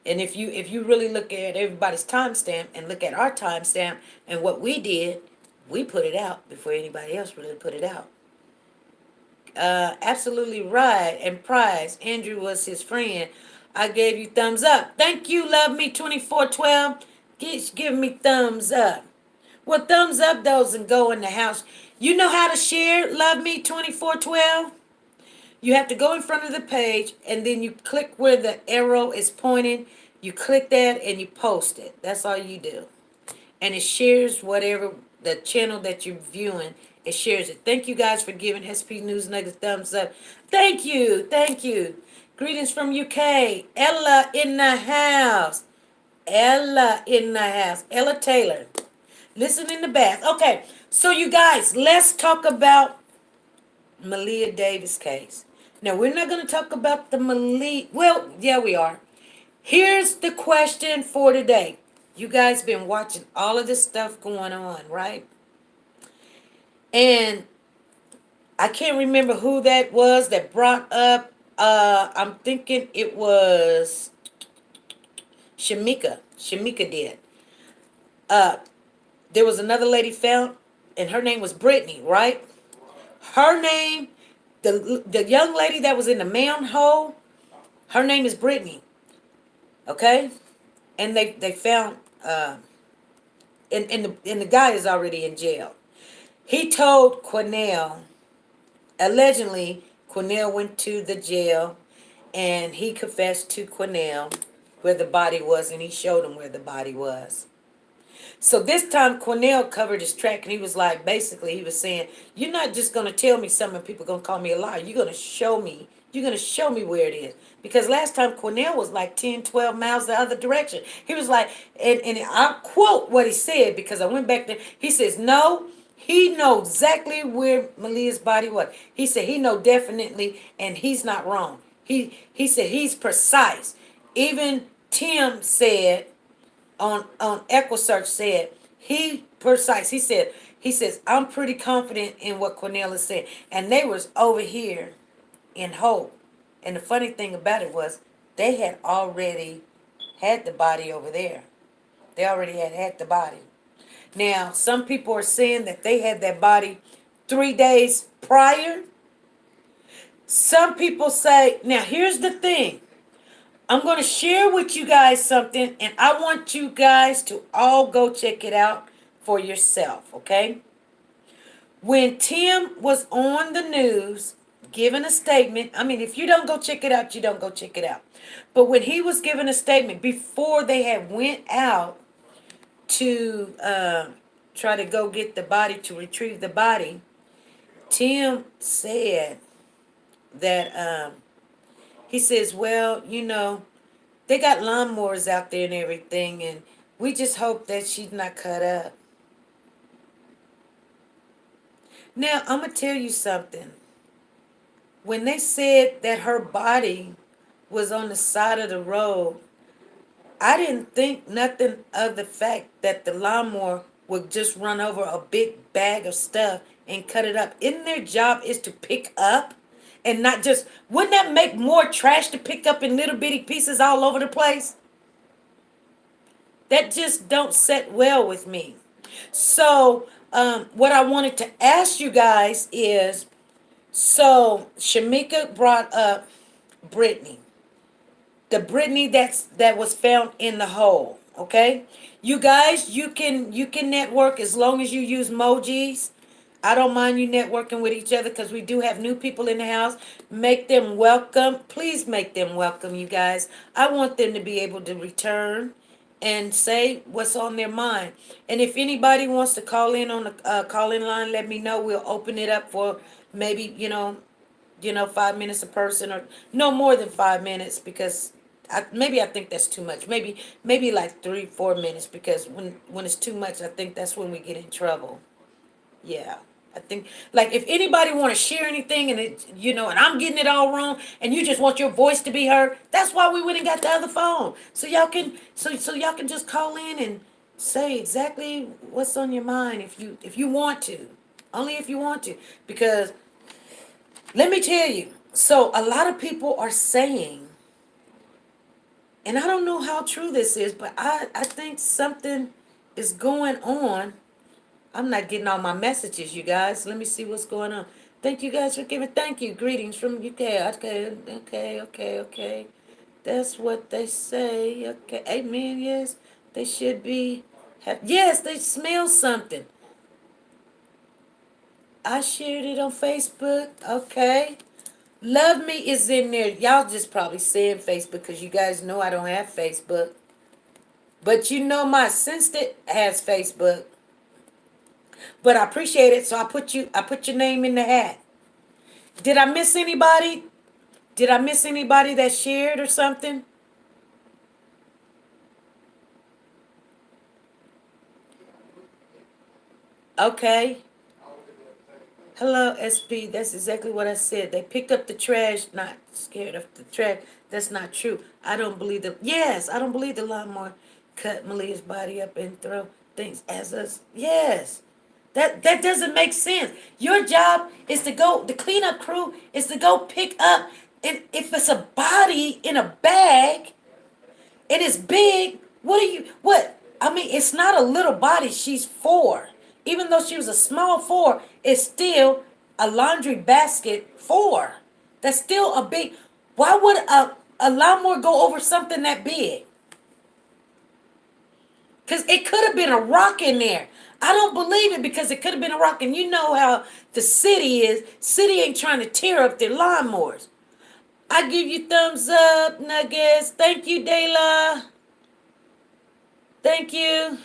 and if you really look at everybody's timestamp and look at our timestamp and what we did, we put it out before anybody else really put it out. Absolutely right. And Prize, Andrew was his friend. I gave you thumbs up. Thank you, Love Me 2412. Give me thumbs up. Well, thumbs up those and go in the house. You know how to share Love Me 2412? You have to go in front of the page and then you click where the arrow is pointing. You click that and you post it. That's all you do. And it shares whatever the channel that you're viewing. It shares it. Thank you guys for giving SP News Nuggets thumbs up. Thank you. Thank you. Greetings from UK. Ella in the house. Ella in the house. Ella Taylor. Listen in the bath. Okay. So you guys, let's talk about Malia Davis case. Now, we're not going to talk about the Malia. Well, yeah, we are. Here's the question for today. You guys been watching all of this stuff going on, right? And I can't remember who that was that brought up. I'm thinking it was Shamika. Shamika did. Uh, there was another lady found, and her name was Brittany, right? Her name, the young lady that was in the manhole, her name is Brittany. Okay? And they found and the guy is already in jail. He told Cornell, allegedly, Cornell went to the jail and he confessed to Cornell where the body was and he showed him where the body was. So this time Cornell covered his track and he was like, basically he was saying, you're not just going to tell me something and people are going to call me a liar. You're going to show me. You're going to show me where it is. Because last time Cornell was like 10, 12 miles the other direction. He was like, and I'll quote what he said because I went back there. He says, no, he knows exactly where Maleah's body was. He said he know definitely and he's not wrong. He said he's precise. Even Tim said, on EquiSearch said he precise. He says I'm pretty confident in what Cornell is saying, and they was over here in Hope. And the funny thing about it was they had already had the body over there. They already had the body. Now some people are saying that they had that body 3 days prior. Some people say, now here's the thing. I'm going to share with you guys something, and I want you guys to all go check it out for yourself, okay? When Tim was on the news giving a statement, I mean, if you don't go check it out, you don't go check it out. But when he was giving a statement before they had went out to try to go get the body, to retrieve the body, Tim said that he says, well, they got lawnmowers out there and everything, and we just hope that she's not cut up. Now, I'm going to tell you something. When they said that her body was on the side of the road, I didn't think nothing of the fact that the lawnmower would just run over a big bag of stuff and cut it up. Isn't their job is to pick up and not just, wouldn't that make more trash to pick up in little bitty pieces all over the place? That just don't set well with me. So, what I wanted to ask you guys is, so Shamika brought up Brittany, the Brittany that was found in the hole. Okay, you guys, you can network as long as you use emojis. I don't mind you networking with each other because we do have new people in the house. Make them welcome. Please make them welcome, you guys. I want them to be able to return and say what's on their mind. And if anybody wants to call in on the call-in line, let me know. We'll open it up for maybe 5 minutes a person, or no more than 5 minutes, because I think that's too much. Maybe like 3-4 minutes, because when it's too much, I think that's when we get in trouble. Yeah. I think, like, if anybody want to share anything, and and I'm getting it all wrong, and you just want your voice to be heard, that's why we went and got the other phone, so y'all can y'all can just call in and say exactly what's on your mind, if you want to, only if you want to, because let me tell you. So a lot of people are saying, and I don't know how true this is, but I think something is going on. I'm not getting all my messages, you guys. Let me see what's going on. Thank you guys for giving. Thank you. Greetings from UK. Okay. That's what they say. Okay. Amen. Yes. They should be. Yes, they smell something. I shared it on Facebook. Okay. Love Me is in there. Y'all just probably saying Facebook because you guys know I don't have Facebook. But my assistant has Facebook. But I appreciate it, so I put your name in the hat. Did I miss anybody? Did I miss anybody that shared or something? Okay. Hello, SP. That's exactly what I said. They picked up the trash, not scared of the trash. That's not true. I don't believe the. Yes, I don't believe the lawnmower cut Maleah's body up and throw things as us. Yes. That doesn't make sense. Your job is to go, the cleanup crew is to go pick up, and if it's a body in a bag, and it's big, what? I mean, it's not a little body, she's 4. Even though she was a small 4, it's still a laundry basket 4. That's still a big, why would a lawnmower go over something that big? Because it could have been a rock in there. I don't believe it, because it could have been a rock. And you know how the city is. City ain't trying to tear up their lawnmowers. I give you thumbs up, Nuggets. Thank you, Dayla. Thank you.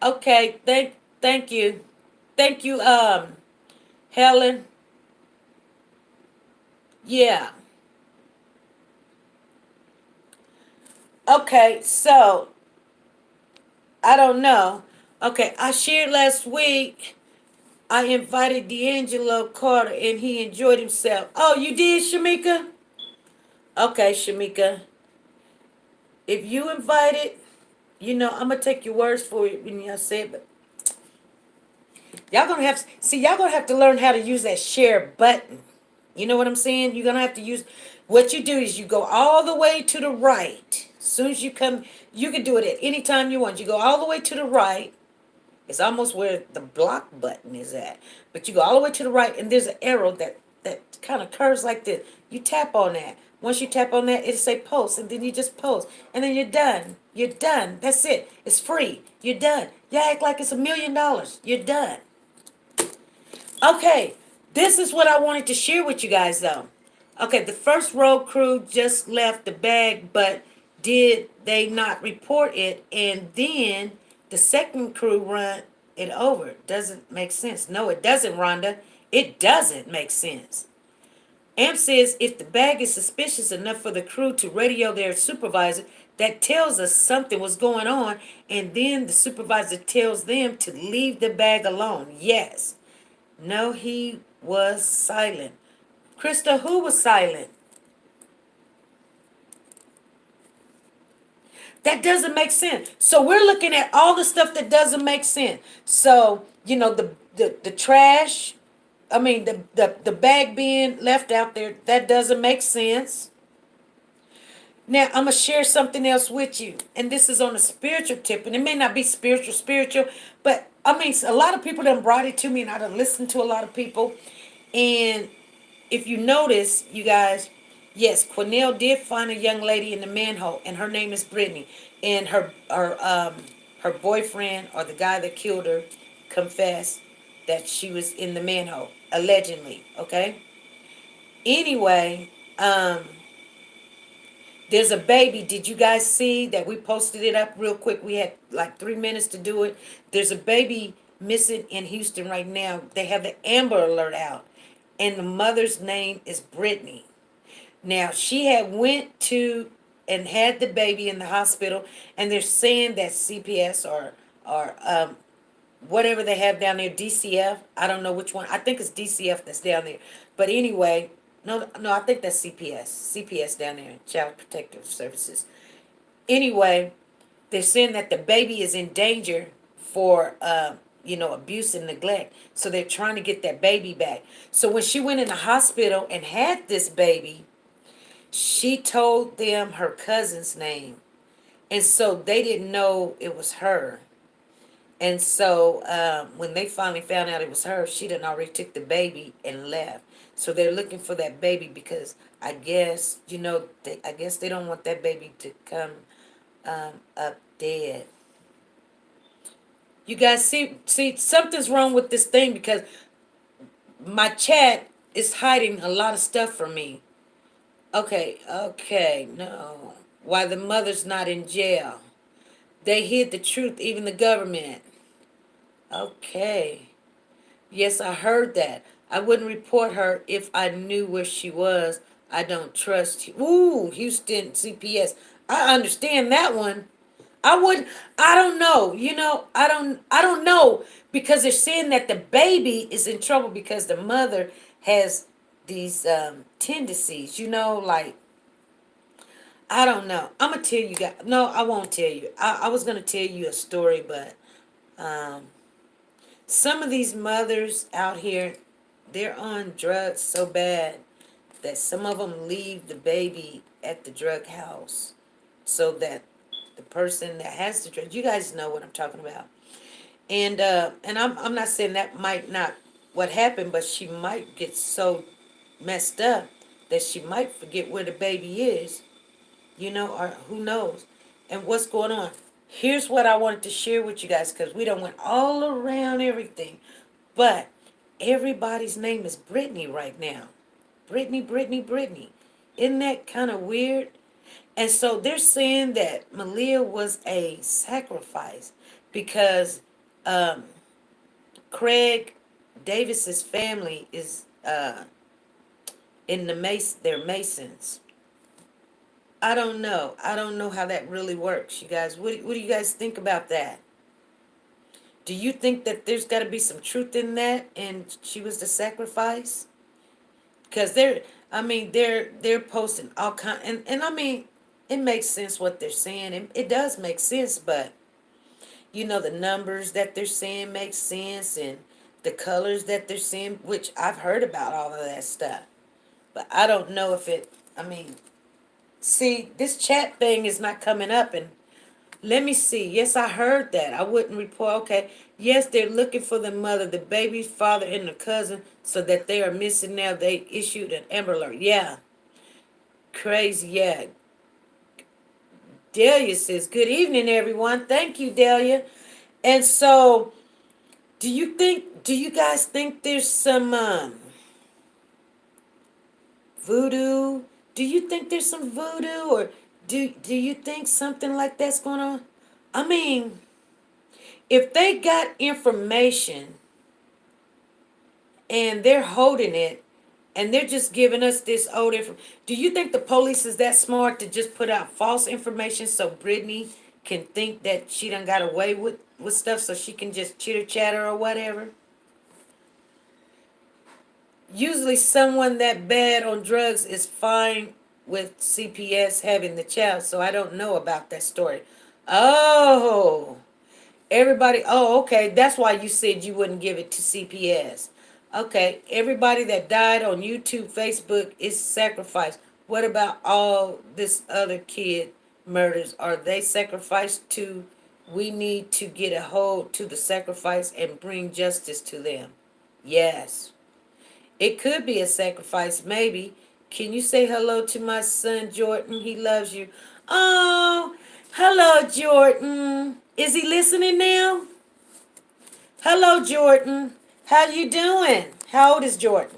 Okay, thank you. Thank you, Helen. Yeah. Okay, so I don't know. Okay, I shared last week. I invited D'Angelo Carter and he enjoyed himself. Oh, you did, Shamika? Okay, Shamika. If you invited, I'm gonna take your words for it when you say it, but y'all gonna have to learn how to use that share button. You know what I'm saying? You're gonna have to use, what you do is you go all the way to the right. As soon as you come, you can do it at any time you want. You go all the way to the right. It's almost where the block button is at. But you go all the way to the right, and there's an arrow that kind of curves like this. You tap on that. Once you tap on that, it'll say post, and then you just post, and then you're done. You're done. That's it. It's free. You're done. You act like it's $1 million. You're done. Okay, this is what I wanted to share with you guys, though. Okay, the first road crew just left the bag, but did they not report it? And then the second crew run it over. Doesn't make sense. No, it doesn't, Rhonda. It doesn't make sense. Amp says if the bag is suspicious enough for the crew to radio their supervisor, that tells us something was going on, and then the supervisor tells them to leave the bag alone. Yes. No, he was silent. Krista, who was silent? That doesn't make sense. So we're looking at all the stuff that doesn't make sense. So, the trash, the bag being left out there, that doesn't make sense. Now, I'm going to share something else with you. And this is on a spiritual tip. And it may not be spiritual, but a lot of people done brought it to me, and I done listened to a lot of people. And if you notice, you guys, yes, Cornell did find a young lady in the manhole, and her name is Brittany. And her boyfriend, or the guy that killed her, confessed that she was in the manhole, allegedly, okay? Anyway, there's a baby. Did you guys see that we posted it up real quick? We had like 3 minutes to do it. There's a baby missing in Houston right now. They have the Amber Alert out, and the mother's name is Brittany. Now, she had went to and had the baby in the hospital, and they're saying that CPS or whatever they have down there, DCF. I don't know which one. I think it's DCF that's down there. But anyway, no, I think that's CPS down there, Child Protective Services. Anyway, they're saying that the baby is in danger for abuse and neglect. So they're trying to get that baby back. So when she went in the hospital and had this baby, she told them her cousin's name. And so they didn't know it was her. And so when they finally found out it was her, she done already took the baby and left. So they're looking for that baby because I guess, I guess they don't want that baby to come up dead. You guys see, something's wrong with this thing because my chat is hiding a lot of stuff from me. Okay, no. Why the mother's not in jail? They hid the truth, even the government. Okay. Yes, I heard that. I wouldn't report her if I knew where she was. I don't trust you. Ooh, Houston CPS. I understand that one. I wouldn't. I don't know. I don't know because they're saying that the baby is in trouble because the mother has these tendencies. Like I don't know. I'm gonna tell you guys. No, I won't tell you. I was gonna tell you a story, but um, some of these mothers out here, they're on drugs so bad that some of them leave the baby at the drug house so that the person that has the drug, you guys know what I'm talking about. And I'm not saying that might not what happened, but she might get so messed up that she might forget where the baby is, or who knows, and what's going on. Here's what I wanted to share with you guys because we done went all around everything, but everybody's name is Brittany right now. Brittany. Isn't that kind of weird? And so they're saying that Malia was a sacrifice because um, Craig Davis's family is in the they're Masons. I don't know. I don't know how that really works, you guys. What do you guys think about that? Do you think that there's got to be some truth in that, and she was the sacrifice? Because they're posting all kind, and it makes sense what they're saying, and it does make sense, but the numbers that they're saying make sense, and the colors that they're saying, which I've heard about all of that stuff, but I don't know if it. See, this chat thing is not coming up, and let me see. Yes, I heard that. I wouldn't report. Okay. Yes, they're looking for the mother, the baby's father, and the cousin, so that they are missing now. They issued an Amber Alert. Yeah. Crazy, yeah. Delia says, "Good evening, everyone." Thank you, Delia. And so, do you guys think there's some voodoo? Do you think there's some voodoo, or do you think something like that's going on? I mean, if they got information and they're holding it and they're just giving us this old info, do you think the police is that smart to just put out false information so Brittany can think that she done got away with stuff so she can just chitter chatter or whatever? Usually someone that bad on drugs is fine with CPS having the child, so I don't know about that story. Oh, everybody, oh, okay, that's why you said you wouldn't give it to CPS. Okay, everybody that died on YouTube, Facebook is sacrificed. What about all this other kid murders? Are they sacrificed to? We need to get a hold to the sacrifice and bring justice to them. Yes. It could be a sacrifice, maybe. Can you say hello to my son Jordan? He loves you. Oh, hello Jordan. Is he listening now? Hello Jordan. How you doing? How old is Jordan?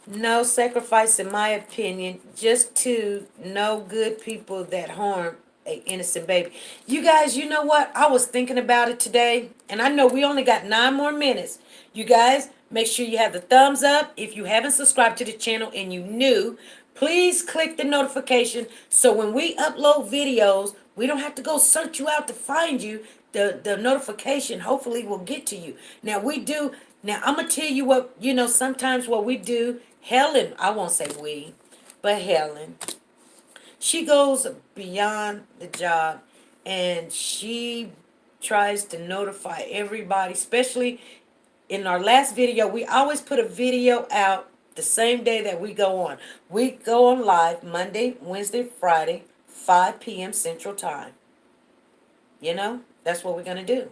No sacrifice, in my opinion, just to no good people that harm a innocent baby. You guys, you know what? I was thinking about it today, and I know we only got 9 more minutes. You guys, make sure you have the thumbs up. If you haven't subscribed to the channel and you new, please click the notification so when we upload videos, we don't have to go search you out to find you. The notification hopefully will get to you. Now we do. Now I'm gonna tell you what, sometimes what we do. Helen, I won't say we, but Helen, she goes beyond the job, and she tries to notify everybody, especially in our last video. We always put a video out the same day that we go on. We go on live Monday, Wednesday, Friday, 5 p.m. Central Time. That's what we're going to do.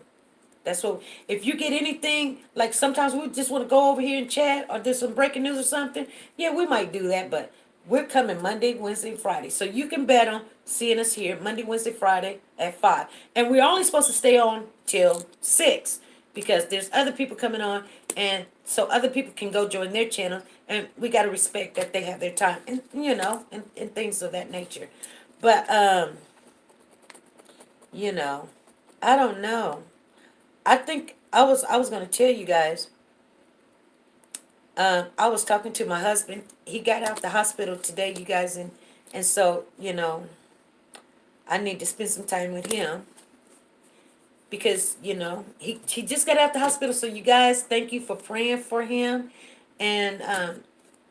That's what, if you get anything, like sometimes we just want to go over here and chat or do some breaking news or something. Yeah, we might do that, but we're coming Monday, Wednesday, Friday. So you can bet on seeing us here Monday, Wednesday, Friday at 5. And we're only supposed to stay on till 6 because there's other people coming on. And so other people can go join their channel. And we got to respect that they have their time and, and things of that nature. But, you know, I don't know. I think I was gonna tell you guys. I was talking to my husband. He got out the hospital today, you guys, and so I need to spend some time with him because he just got out the hospital. So you guys, thank you for praying for him, and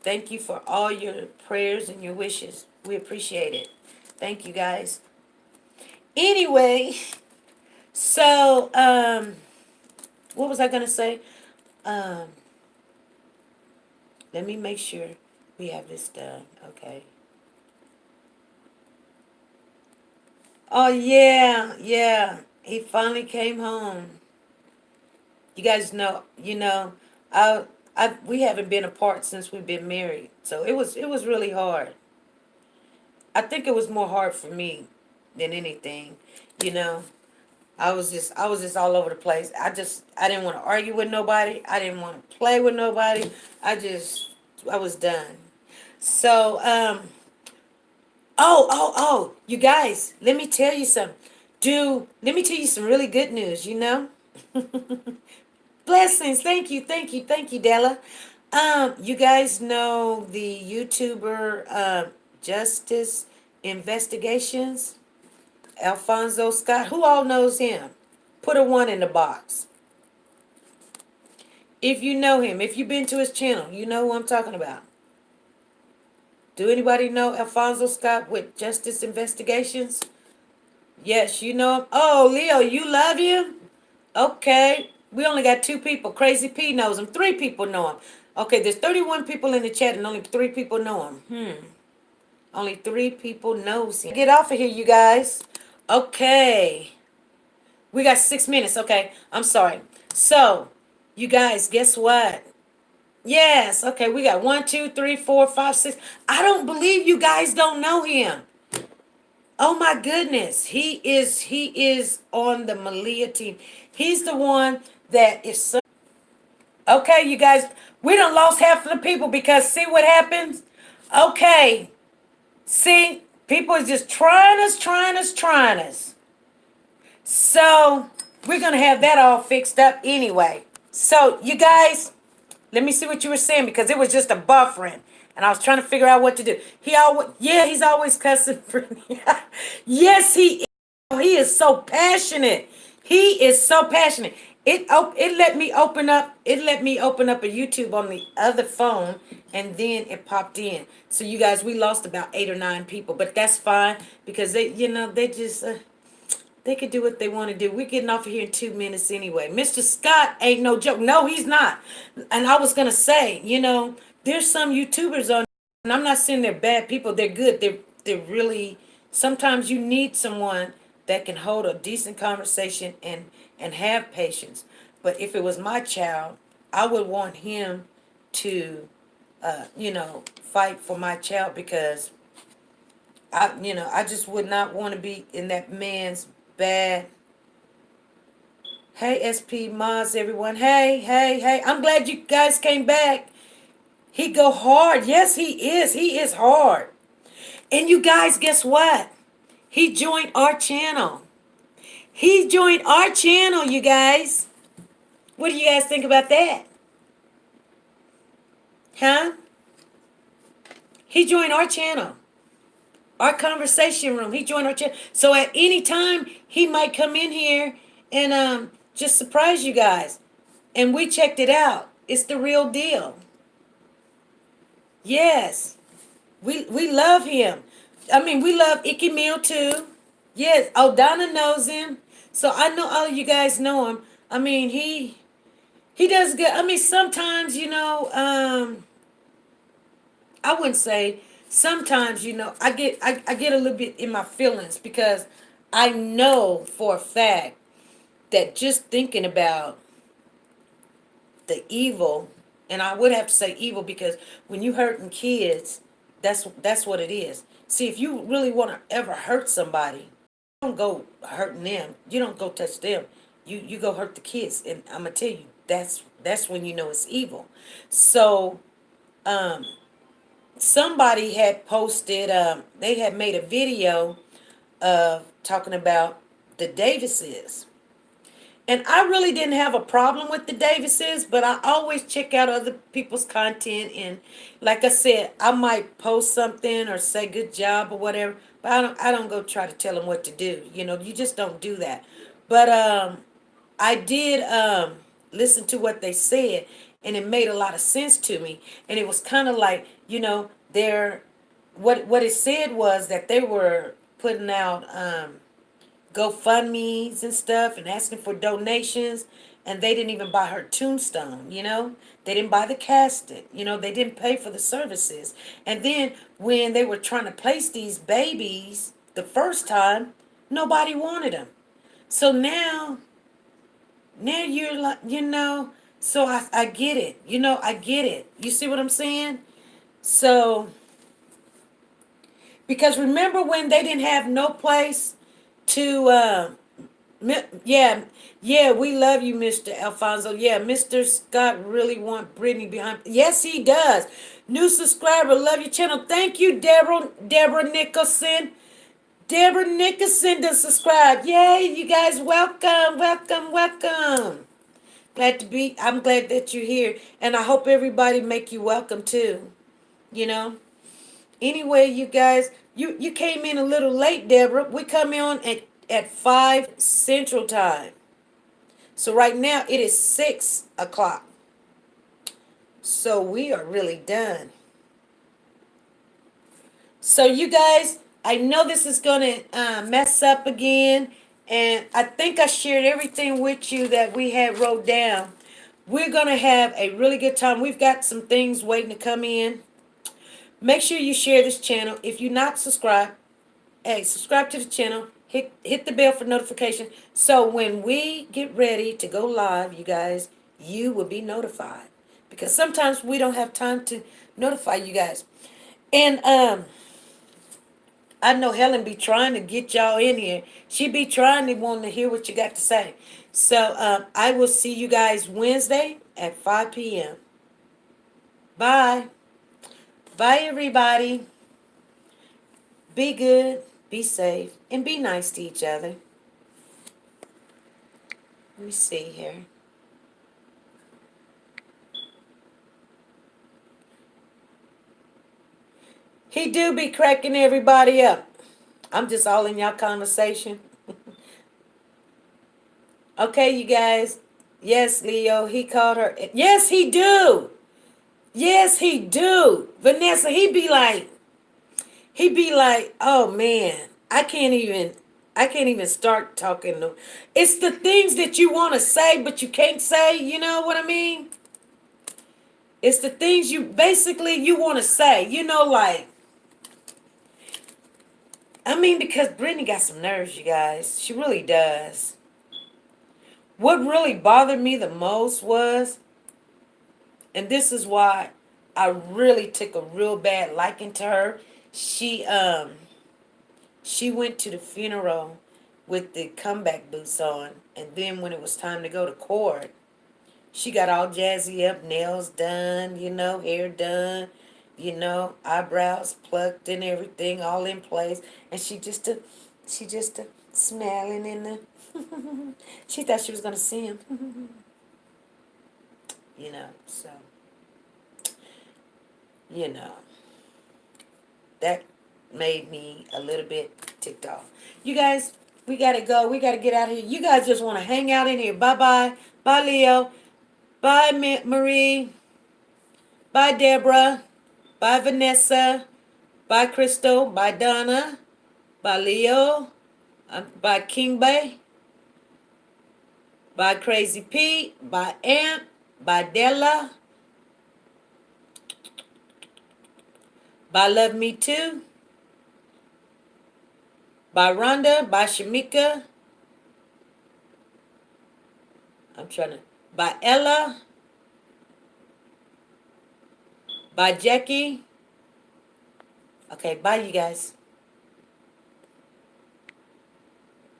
thank you for all your prayers and your wishes. We appreciate it. Thank you guys. Anyway, so what was I gonna say? Um, Let me make sure we have this done. Okay. Oh yeah, yeah. He finally came home. You guys know, I we haven't been apart since we've been married. So it was really hard. I think it was more hard for me than anything. You know, I was just all over the place. I didn't want to argue with nobody. I didn't want to play with nobody. I was done. So, oh, you guys, let me tell you something. Let me tell you some really good news. Blessings. Thank you, Della. You guys know the YouTuber, Justice Investigations, Alfonso Scott. Who all knows him? Put a 1 in the box. If you know him, if you've been to his channel, you know who I'm talking about. Do anybody know Alfonso Scott with Justice Investigations? Yes, you know him. Oh, Leo, you love him? Okay. We only got 2 people. Crazy P knows him. 3 people know him. Okay, there's 31 people in the chat and only 3 people know him. Only 3 people knows him. Get off of here, you guys. Okay. We got 6 minutes. Okay. I'm sorry. So, you guys, guess what? Yes. Okay, we got one, two, three, four, five, six. I don't believe you guys don't know him. Oh my goodness. He is on the Malia team. He's the one that is so okay, you guys. We done lost half of the people because see what happens? Okay. See, people is just trying us, trying us, trying us. So we're gonna have that all fixed up anyway. So you guys, let me see what you were saying because it was just a buffering, and I was trying to figure out what to do. He always, yeah, he's always cussing for me. Yes, he is. He is so passionate. He is so passionate. It let me open up. It let me open up a YouTube on the other phone, and then it popped in. So you guys, we lost about 8 or 9 people, but that's fine because they just. They could do what they want to do. We're getting off of here in 2 minutes anyway. Mr. Scott ain't no joke. No, he's not. And I was gonna say, there's some YouTubers on, and I'm not saying they're bad people. They're good. They're really. Sometimes you need someone that can hold a decent conversation and have patience. But if it was my child, I would want him to, fight for my child because I just would not want to be in that man's bad. Hey, SP Moz, everyone. Hey, hey, hey. I'm glad you guys came back. He go hard. Yes, he is. He is hard. And you guys, guess what? He joined our channel. He joined our channel, you guys. What do you guys think about that? Huh? He joined our channel. Our conversation room. He joined our channel. So at any time, he might come in here and just surprise you guys. And we checked it out. It's the real deal. Yes. We love him. I mean, we love Icky Meal too. Yes. Oh, Donna knows him. So I know all of you guys know him. I mean, he does good. I mean, sometimes, I wouldn't say sometimes, I get a little bit in my feelings because I know for a fact that just thinking about the evil, and I would have to say evil because when you hurting kids, that's what it is. See, if you really want to ever hurt somebody, you don't go hurting them. You don't go touch them. You go hurt the kids, and I'm gonna tell you that's when you know it's evil. So somebody had posted, they had made a video of talking about the Davises. And I really didn't have a problem with the Davises, but I always check out other people's content. And like I said, I might post something or say good job or whatever, but I don't go try to tell them what to do. You just don't do that. But I did listen to what they said, and it made a lot of sense to me. And it was kind of like, they're what it said was that they were putting out GoFundMe's and stuff and asking for donations, and they didn't even buy her tombstone. They didn't buy the casket. They didn't pay for the services. And then when they were trying to place these babies the first time, nobody wanted them. So now you're like, so I get it. I get it. You see what I'm saying? So, because remember when they didn't have no place to, yeah, yeah, we love you, Mr. Alfonso. Yeah, Mr. Scott really want Brittany behind. Yes, he does. New subscriber, love your channel. Thank you, Deborah Nicholson. Deborah Nicholson to subscribe. Yay, you guys, welcome, welcome, welcome. I'm glad that you're here. And I hope everybody make you welcome too. You know. Anyway, you guys, you came in a little late, Deborah. We come in at 5 Central Time. So right now it is 6 o'clock. So we are really done. So you guys, I know this is going to mess up again. And I think I shared everything with you that we had wrote down. We're going to have a really good time. We've got some things waiting to come in. Make sure you share this channel. If you're not subscribed, hey, subscribe to the channel. Hit the bell for notification. So when we get ready to go live, you guys, you will be notified. because sometimes we don't have time to notify you guys. And I know Helen be trying to get y'all in here. She be trying to want to hear what you got to say. So I will see you guys Wednesday at 5 p.m. Bye. Bye, everybody. Be good, be safe, and be nice to each other. Let me see here. He do be cracking everybody up. I'm just all in y'all conversation. Okay, you guys. Yes, Leo, he called her. Yes, he do. Yes, he do. Vanessa, he be like, oh man, I can't even start talking. It's the things that you want to say, but you can't say, you know what I mean? It's the things you want to say, like, I mean, because Brittany got some nerves, you guys. She really does. What really bothered me the most was, and this is why I really took a real bad liking to her. She um she went to the funeral with the comeback boots on, and then when it was time to go to court, she got all jazzy up, nails done, hair done, eyebrows plucked and everything, all in place, and she just smiling in the. She thought she was gonna see him, So you know that made me a little bit ticked off. You guys, we gotta go. We gotta get out of here. You guys just want to hang out in here. Bye bye. Bye Leo. Bye Marie. Bye Deborah. Bye Vanessa. Bye Crystal. Bye Donna. Bye Leo. Bye King Bay. Bye Crazy Pete. Bye Aunt. Bye Della. Bye Love Me Too. Bye Rhonda. Bye Shamika. I'm trying to. Bye Ella. Bye Jackie. Okay, bye you guys.